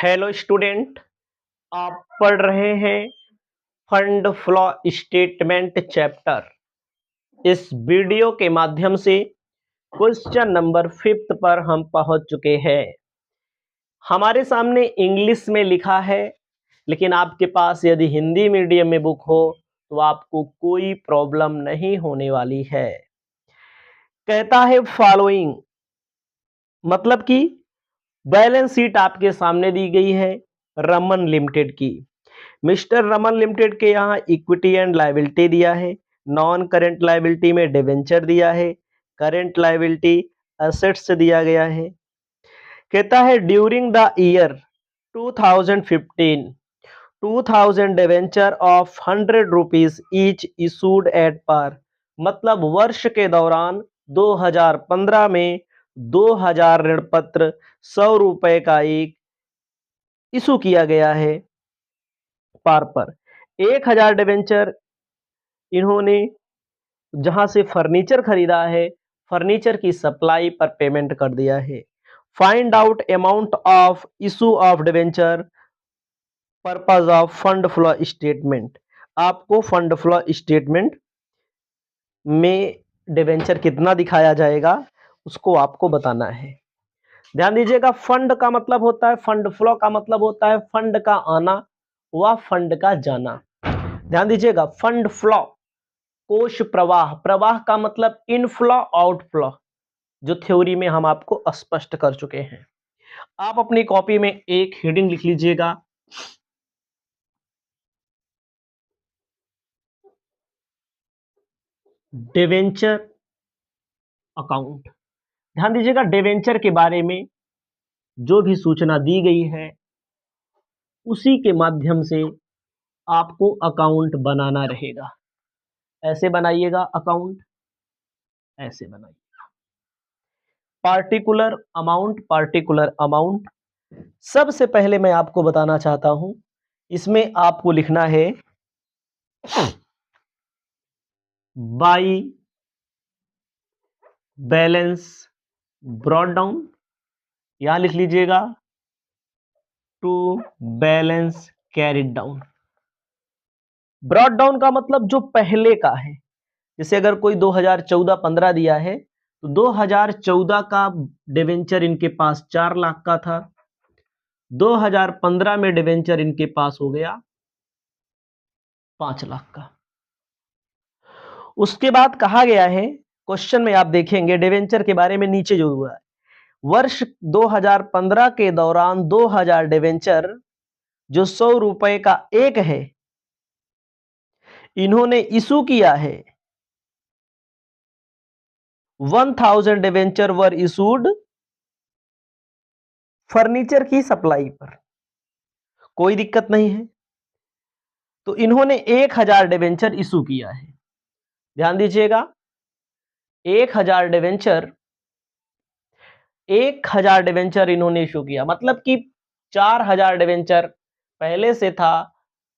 Hello student. आप पढ़ रहे हैं फंड फ्लो स्टेटमेंट चैप्टर। इस वीडियो के माध्यम से क्वेश्चन नंबर 5 पर हम पहुंच चुके हैं। हमारे सामने इंग्लिश में लिखा है, लेकिन आपके पास यदि हिंदी मीडियम में बुक हो तो आपको कोई प्रॉब्लम नहीं होने वाली है। कहता है फॉलोइंग, मतलब कि बैलेंस शीट आपके सामने दी गई है रमन लिमिटेड की। मिस्टर रमन लिमिटेड के यहाँ इक्विटी एंड लायबिलिटी दिया है, नॉन करेंट लायबिलिटी में डिवेंचर दिया है, करेंट लायबिलिटी एसेट्स से दिया गया है। कहता है during the year 2015 2000 debenture of 100 rupees each issued at par, मतलब वर्ष के दौरान 2015 में 2000 ऋण पत्र 100 रुपए का एक इशू किया गया है पार पर। 1000 डिवेंचर इन्होंने जहां से फर्नीचर खरीदा है, फर्नीचर की सप्लाई पर पेमेंट कर दिया है। Find out amount of issue of debenture purpose of fund flow statement. आपको फंड फ्लो स्टेटमेंट में डिवेंचर कितना दिखाया जाएगा उसको आपको बताना है। ध्यान दीजिएगा, फंड का मतलब होता है, फंड फ्लो का मतलब होता है फंड का आना व फंड का जाना। ध्यान दीजिएगा, फंड फ्लो कोश प्रवाह, प्रवाह का मतलब इनफ्लो आउटफ्लो, जो थ्योरी में हम आपको स्पष्ट कर चुके हैं। आप अपनी कॉपी में एक हेडिंग लिख लीजिएगा, डिवेंचर अकाउंट। ध्यान दीजिएगा, डिवेंचर के बारे में जो भी सूचना दी गई है उसी के माध्यम से आपको अकाउंट बनाना रहेगा। ऐसे बनाइएगा अकाउंट, ऐसे बनाइए पार्टिकुलर अमाउंट। सबसे पहले मैं आपको बताना चाहता हूं, इसमें आपको लिखना है बाई बैलेंस ब्रॉट डाउन, यहां लिख लीजिएगा to balance carried down. Brought down का मतलब जो पहले का है, जैसे अगर कोई 2014-15 दिया है तो 2014 का डिवेंचर इनके पास 4 लाख का था, 2015 में डिवेंचर इनके पास हो गया 5 लाख का। उसके बाद कहा गया है, क्वेश्चन में आप देखेंगे डिवेंचर के बारे में नीचे जो हुआ है, वर्ष 2015 के दौरान 2000 डिवेंचर जो 100 रुपए का एक है, इन्होंने इशू किया है। 1000 डिवेंचर वर इशूड फर्नीचर की सप्लाई पर, कोई दिक्कत नहीं है। तो इन्होंने 1000 डिवेंचर इशू किया है। ध्यान दीजिएगा, 1000 डिवेंचर 1000 डिवेंचर इन्होंने इशू किया, मतलब कि 4000 डिवेंचर पहले से था,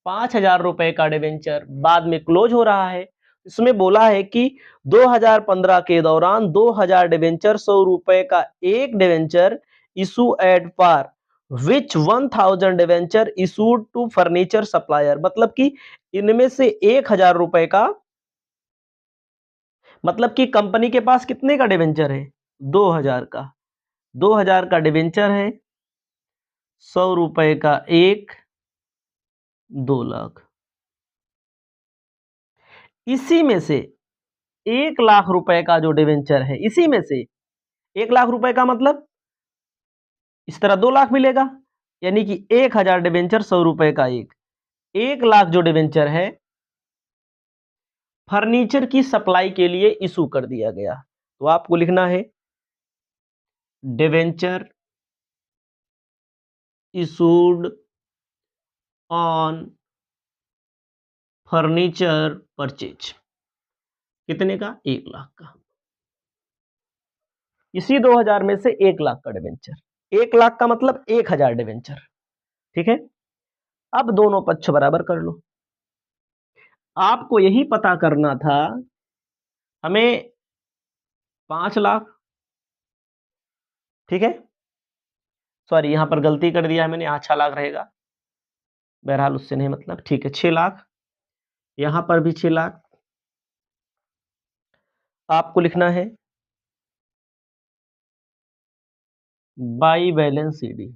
5000 रुपए का डिवेंचर बाद में क्लोज हो रहा है। इसमें बोला है कि 2015 के दौरान 2000 डिवेंचर 100 रुपए का एक debenture issue at par which 1000 debenture issued to furniture supplier, मतलब कि इनमें से 1000 रुपए का, मतलब कि कंपनी के पास कितने का डिवेंचर है, 2000 का, 2000 का डिवेंचर है, 100 रुपए का एक, 2 लाख। इसी में से 1 लाख रुपए का जो डिवेंचर है, इसी में से 1 लाख रुपए का मतलब इस तरह 2 लाख मिलेगा, यानी कि 1000 डिवेंचर 100 रुपए का एक, 1 लाख जो डिवेंचर है फर्नीचर की सप्लाई के लिए इशू कर दिया गया। तो आपको लिखना है debenture issued on furniture purchase, कितने का, 1 लाख का। इसी 2000 में से 1 लाख का डिवेंचर, 1 लाख का मतलब 1000 डिवेंचर, ठीक है। अब दोनों पक्ष बराबर कर लो। आपको यही पता करना था, हमें 5 लाख, ठीक है, सॉरी, यहाँ पर गलती कर दिया है मैंने, यहाँ 6 लाख रहेगा, बहरहाल उससे नहीं मतलब, ठीक है 6 लाख, यहाँ पर भी 6 लाख। आपको लिखना है बाई बैलेंस सीडी।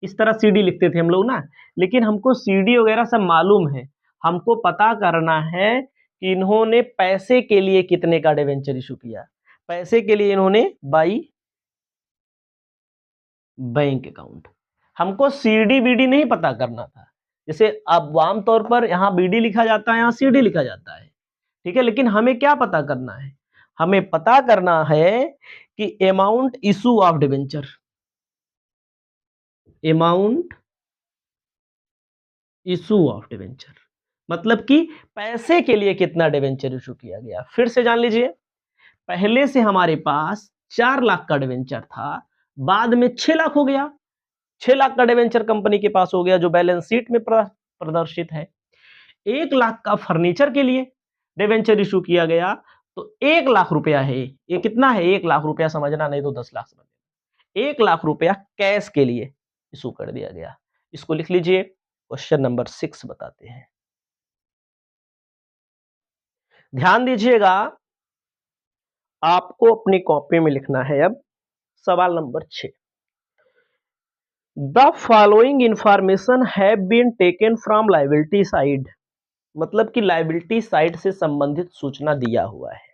इस तरह सीडी लिखते थे हम लोग ना, लेकिन हमको सीडी वगैरह सब मालूम है, हमको पता करना है कि इन्होंने पैसे के लिए कितने का डिवेंचर इशू किया। पैसे के लिए इन्होंने बाई बैंक अकाउंट, हमको सीडी बीडी नहीं पता करना था। जैसे अब आमतौर पर यहाँ बीडी लिखा जाता है, यहाँ सीडी लिखा जाता है, ठीक है, लेकिन हमें क्या पता करना है, हमें पता करना है कि amount issue of debenture, amount issue of debenture मतलब कि पैसे के लिए कितना डिवेंचर इशू किया गया। फिर से जान लीजिए, पहले से हमारे पास 4 लाख का डिवेंचर था, बाद में 6 लाख हो गया, 6 लाख का डिवेंचर कंपनी के पास हो गया जो बैलेंस शीट में प्रदर्शित है। 1 लाख का फर्नीचर के लिए डिवेंचर इशू किया गया, तो 1 लाख रुपया है, ये कितना है 1 लाख रुपया, समझना नहीं तो 10 लाख समझना, 1 लाख रुपया कैश के लिए इशू कर दिया गया। इसको लिख लीजिए, क्वेश्चन नंबर 6 बताते हैं। ध्यान दीजिएगा, आपको अपनी कॉपी में लिखना है अब सवाल नंबर 6। The following information have been taken from liability side, मतलब कि लायबिलिटी साइड से संबंधित सूचना दिया हुआ है।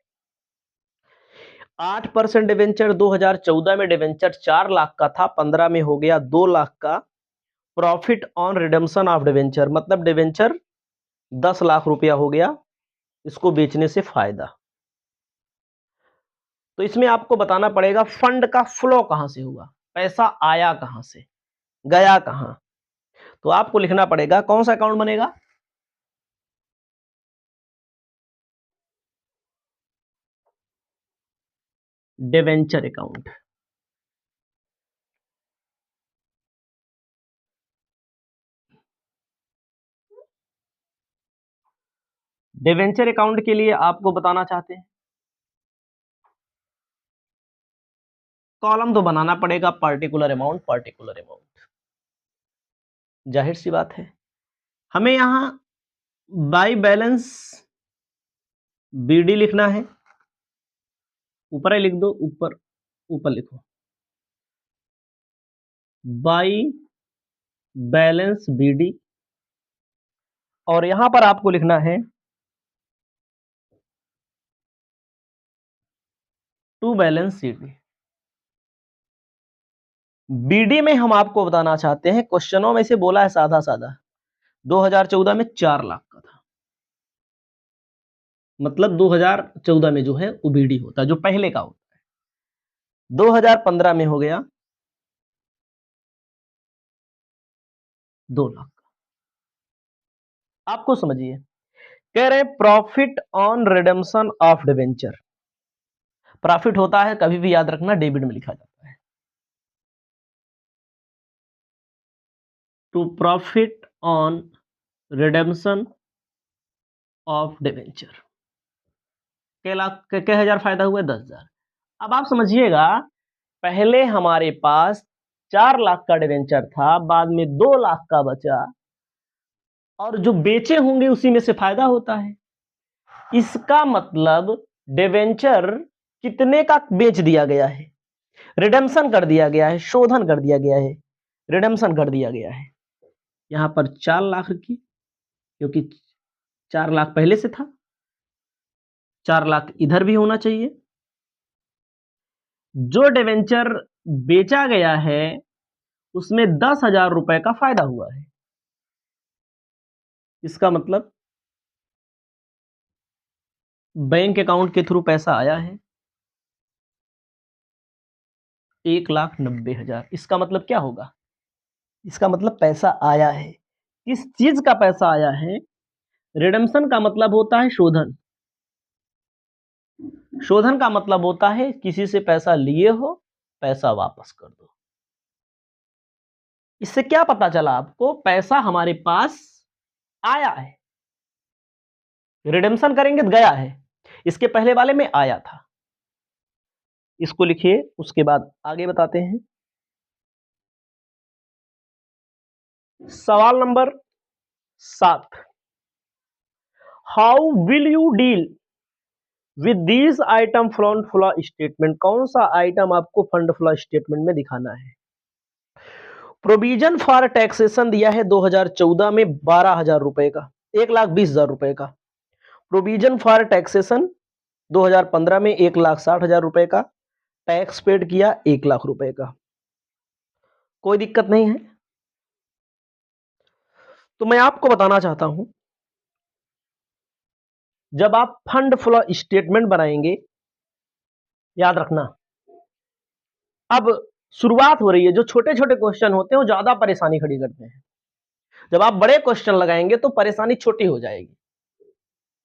8% डिवेंचर 2014 में डिवेंचर 4 लाख का था, 15 में हो गया 2 लाख का। Profit on redemption of debenture, मतलब डिवेंचर 10 लाख रुपया हो गया, इसको बेचने से फायदा। तो इसमें आपको बताना पड़ेगा फंड का फ्लो कहां से हुआ, पैसा आया कहां से, गया कहां। तो आपको लिखना पड़ेगा कौन सा अकाउंट बनेगा, डिवेंचर अकाउंट। डिवेंचर अकाउंट के लिए आपको बताना चाहते हैं, कॉलम तो बनाना पड़ेगा पर्टिकुलर अमाउंट, पर्टिकुलर अमाउंट, जाहिर सी बात है। हमें यहां बाई बैलेंस बीडी लिखना है, ऊपर ही लिख दो, ऊपर ऊपर लिखो बाई बैलेंस बीडी, और यहां पर आपको लिखना है टू बैलेंस सीडी। बीडी में हम आपको बताना चाहते हैं, क्वेश्चनों में से बोला है साधा साधा, 2014 में 4 लाख का था, मतलब 2014 में जो है वो बीडी होता है, जो पहले का होता है। 2015 में हो गया 2 लाख का। आपको समझिए, कह रहे profit on redemption of debenture, profit होता है कभी भी याद रखना डेबिट में लिखा जाता है, to profit on redemption of debenture. कै हजार फायदा हुआ, 10,000। अब आप समझिएगा, पहले हमारे पास 4 लाख का डिवेंचर था, बाद में 2 लाख का बचा, और जो बेचे होंगे उसी में से फायदा होता है। इसका मतलब डिवेंचर कितने का बेच दिया गया है, रिडेम्पशन कर दिया गया है, शोधन कर दिया गया है, रिडेम्पशन कर दिया गया है। यहां पर 4 लाख की, क्योंकि 4 लाख पहले से था, 4 लाख इधर भी होना चाहिए। जो डिवेंचर बेचा गया है उसमें 10,000 रुपए का फायदा हुआ है। इसका मतलब बैंक अकाउंट के थ्रू पैसा आया है 1,90,000। इसका मतलब क्या होगा, इसका मतलब पैसा आया है। किस चीज का पैसा आया है, रिडेम्पशन का मतलब होता है शोधन, शोधन का मतलब होता है किसी से पैसा लिए हो, पैसा वापस कर दो। इससे क्या पता चला आपको, पैसा हमारे पास आया है, रिडेम्पशन करेंगे तो गया है, इसके पहले वाले में आया था। इसको लिखिए, उसके बाद आगे बताते हैं। सवाल number 7, how will you deal with these item fund flow statement? कौन सा आइटम आपको फंड फ्लो स्टेटमेंट में दिखाना है? प्रोविजन फॉर टैक्सेशन दिया है 2014 में 12,000 रुपए का, 1,20,000 रुपए का। प्रोविजन फॉर टैक्सेशन 2015 में 1,60,000 रुपए का टैक्स पेड किया, 1,00,000 रुपए का। कोई दिक्कत नहीं है। तो मैं आपको बताना चाहता हूं, जब आप फंड फ्लो स्टेटमेंट बनाएंगे, याद रखना, अब शुरुआत हो रही है, जो छोटे छोटे क्वेश्चन होते हैं वो ज्यादा परेशानी खड़ी करते हैं। जब आप बड़े क्वेश्चन लगाएंगे तो परेशानी छोटी हो जाएगी।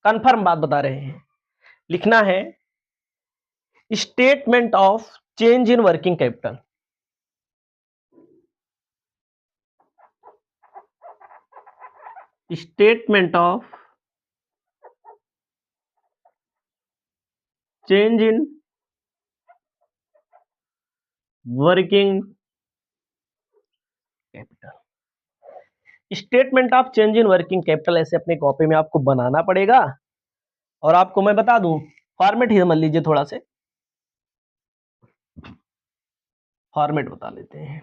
कंफर्म बात बता रहे हैं। लिखना है statement of change in working capital. Statement of change in working capital. Statement of change in working capital ऐसे अपने कॉपी में आपको बनाना पड़ेगा। और आपको मैं बता दूं, फॉर्मेट ही समझ लीजिए, थोड़ा से फॉर्मेट बता लेते हैं।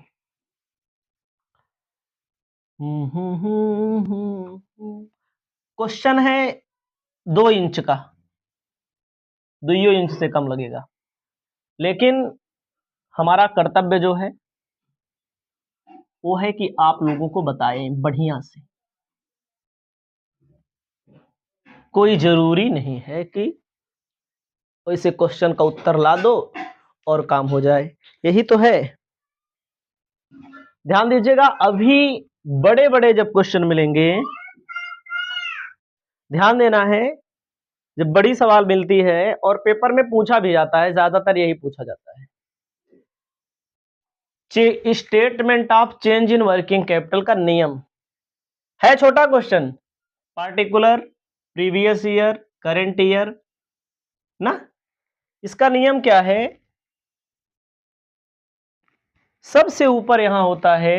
क्वेश्चन है 2 इंच का, 2 इंच से कम लगेगा, लेकिन हमारा कर्तव्य जो है वो है कि आप लोगों को बताएं बढ़िया से। कोई जरूरी नहीं है कि वैसे क्वेश्चन का उत्तर ला दो और काम हो जाए, यही तो है। ध्यान दीजिएगा, अभी बड़े बड़े जब क्वेश्चन मिलेंगे, ध्यान देना है, जब बड़ी सवाल मिलती है और पेपर में पूछा भी जाता है, ज्यादातर यही पूछा जाता है, statement of change in working capital का नियम है। छोटा question, particular, previous year, current year ना। इसका नियम क्या है? सबसे ऊपर यहां होता है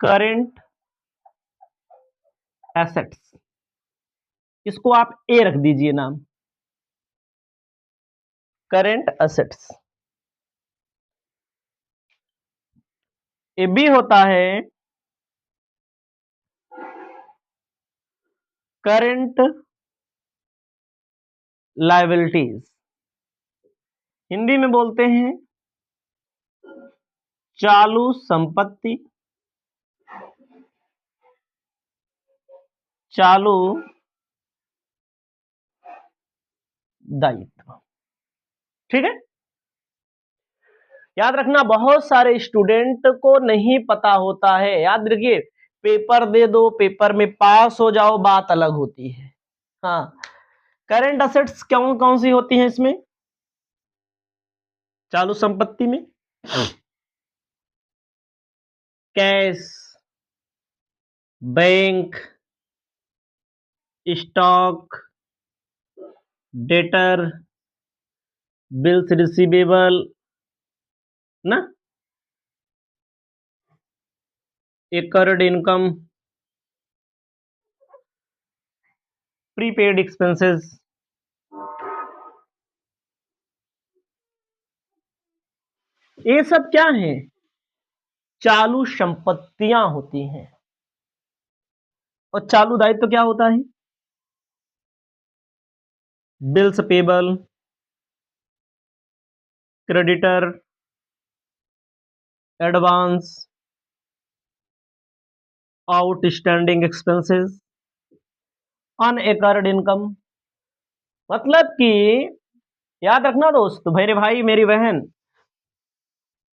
करेंट एसेट्स, इसको आप ए रख दीजिए नाम, करेंट एसेट्स। ए बी होता है करेंट लायबिलिटीज, हिंदी में बोलते हैं चालू संपत्ति, चालू दायित्व। ठीक है, याद रखना, बहुत सारे स्टूडेंट को नहीं पता होता है। याद रखिए, पेपर दे दो, पेपर में पास हो जाओ, बात अलग होती है। हाँ, करंट असेट्स कौन कौन सी होती हैं इसमें? चालू संपत्ति में cash, bank, stock, debtor, bills receivable ना, एकर्ड इनकम, प्रीपेड एक्सपेंसेस। ये सब क्या है? चालू संपत्तियां होती हैं। और चालू दायित्व तो क्या होता है? Bills payable, creditor, advance, outstanding expenses, unaccrued income. मतलब कि याद रखना दोस्त, मेरे भाई मेरी बहन,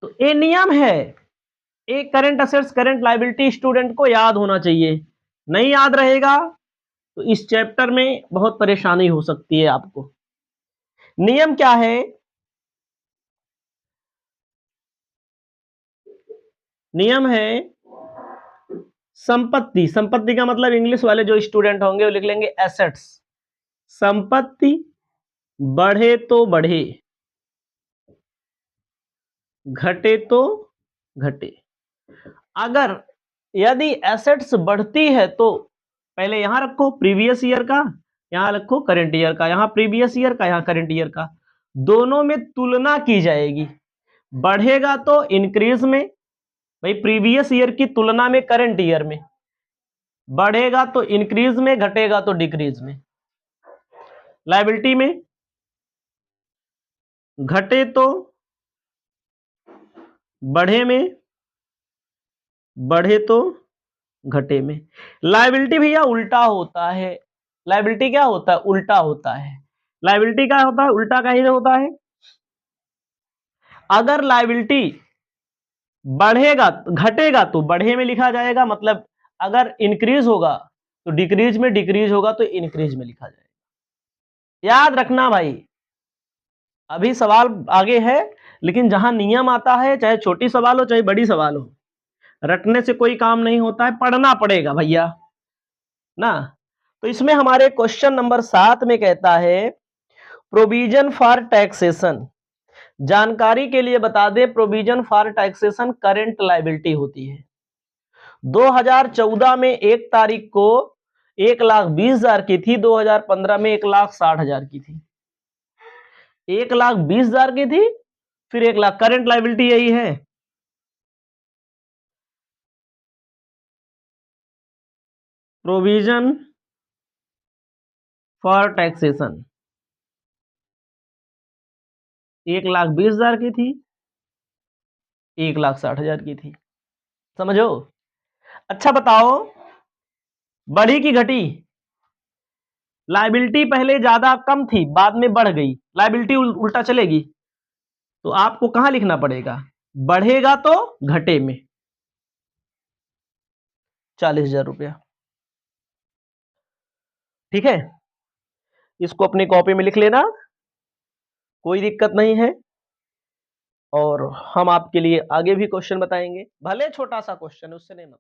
तो ये नियम है, एक current assets current liability student को याद होना चाहिए। नहीं याद रहेगा तो इस चैप्टर में बहुत परेशानी हो सकती है आपको। नियम क्या है? नियम है संपत्ति, संपत्ति का मतलब इंग्लिश वाले जो स्टूडेंट होंगे वो लिख लेंगे एसेट्स। संपत्ति बढ़े तो बढ़े, घटे तो घटे। अगर यदि एसेट्स बढ़ती है तो पहले यहां रखो प्रीवियस ईयर का, यहां रखो करंट ईयर का, यहां प्रीवियस ईयर का, यहां करंट ईयर का, दोनों में तुलना की जाएगी। बढ़ेगा तो इंक्रीज में, भाई प्रीवियस ईयर की तुलना में करंट ईयर में, बढ़ेगा तो इंक्रीज में, घटेगा तो डिक्रीज में। लायबिलिटी में घटे तो बढ़े में, बढ़े तो घटे में। लायबिलिटी भैया उल्टा होता है। लायबिलिटी क्या होता है? उल्टा होता है। लायबिलिटी क्या होता है? उल्टा का ही होता है। अगर लायबिलिटी बढ़ेगा, घटेगा तो बढ़े में लिखा जाएगा, मतलब अगर इंक्रीज होगा तो डिक्रीज में, डिक्रीज होगा तो इंक्रीज में लिखा जाएगा। याद रखना भाई, अभी सवाल आगे है, लेकिन जहां नियम आता है, चाहे छोटी सवाल हो चाहे बड़ी सवाल हो, रटने से कोई काम नहीं होता है, पढ़ना पड़ेगा भैया ना। तो इसमें हमारे क्वेश्चन नंबर 7 में कहता है प्रोविजन फॉर टैक्सेशन। जानकारी के लिए बता दें, provision for taxation current liability होती है। 2014 में 1 तारीख को 1,20,000 की थी, 2015 में 1,60,000 की थी। 1,20,000 की थी, फिर 1,00,000। करंट लायबिलिटी यही है। प्रोविजन फॉर टैक्सेशन 1,20,000 की थी, 1,60,000 की थी। समझो। अच्छा बताओ, बढ़ी की घटी? लायबिलिटी पहले ज्यादा कम थी, बाद में बढ़ गई, लायबिलिटी उल्टा चलेगी। तो आपको कहां लिखना पड़ेगा? बढ़ेगा तो घटे में 40,000 रुपया। ठीक है, इसको अपनी कॉपी में लिख लेना, कोई दिक्कत नहीं है। और हम आपके लिए आगे भी क्वेश्चन बताएंगे, भले छोटा सा क्वेश्चन है, उससे नहीं मतलब।